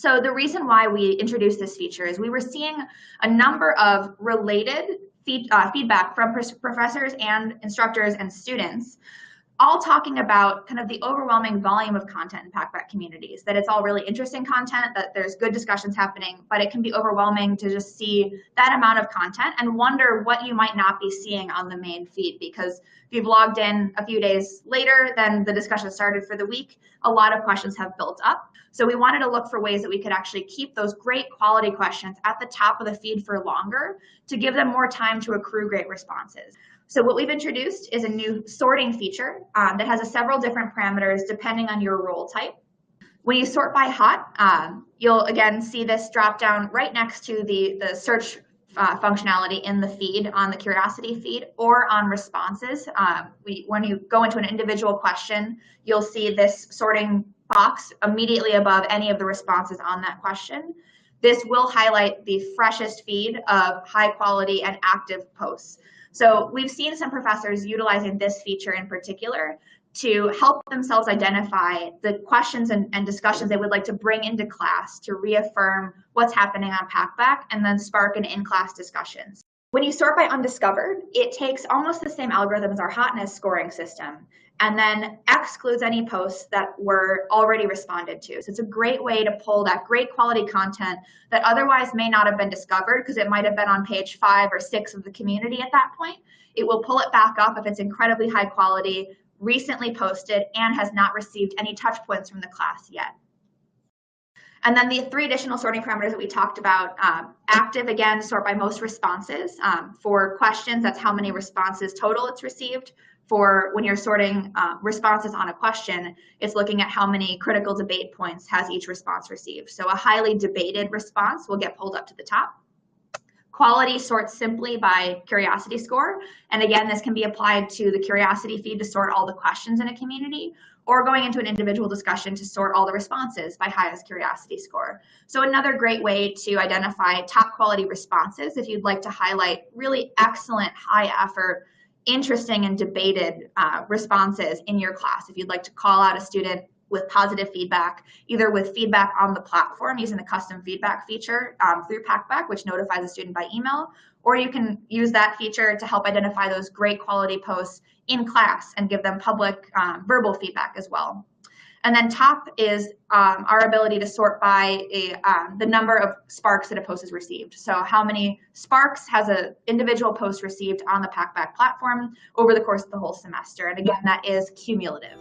So the reason why we introduced this feature is we were seeing a number of related feedback from professors and instructors and students, all talking about kind of the overwhelming volume of content in Packback communities, that it's all really interesting content, that there's good discussions happening, but it can be overwhelming to just see that amount of content and wonder what you might not be seeing on the main feed, because if you've logged in a few days later than the discussion started for the week, a lot of questions have built up. So we wanted to look for ways that we could actually keep those great quality questions at the top of the feed for longer to give them more time to accrue great responses. So what we've introduced is a new sorting feature that has several different parameters depending on your role type. When you sort by hot, you'll again see this drop down right next to the search functionality in the feed, on the Curiosity feed, or on responses. When you go into an individual question, you'll see this sorting box immediately above any of the responses on that question. This will highlight the freshest feed of high quality and active posts. So we've seen some professors utilizing this feature in particular to help themselves identify the questions and discussions they would like to bring into class to reaffirm what's happening on Packback and then spark an in-class discussions. When you sort by undiscovered, it takes almost the same algorithm as our hotness scoring system and then excludes any posts that were already responded to. So it's a great way to pull that great quality content that otherwise may not have been discovered because it might have been on page 5 or 6 of the community at that point. It will pull it back up if it's incredibly high quality, recently posted, and has not received any touch points from the class yet. And then the 3 additional sorting parameters that we talked about, active, again, sort by most responses. For questions, that's how many responses total it's received. For when you're sorting responses on a question, it's looking at how many critical debate points has each response received. So a highly debated response will get pulled up to the top. Quality sorts simply by curiosity score. And again, this can be applied to the Curiosity feed to sort all the questions in a community, or going into an individual discussion to sort all the responses by highest curiosity score. So another great way to identify top quality responses if you'd like to highlight really excellent, high effort, interesting and debated responses in your class. If you'd like to call out a student with positive feedback, either with feedback on the platform using the custom feedback feature through Packback, which notifies a student by email, or you can use that feature to help identify those great quality posts in class and give them public verbal feedback as well. And then top is our ability to sort by the number of sparks that a post has received. So how many sparks has an individual post received on the Packback platform over the course of the whole semester. And again, that is cumulative.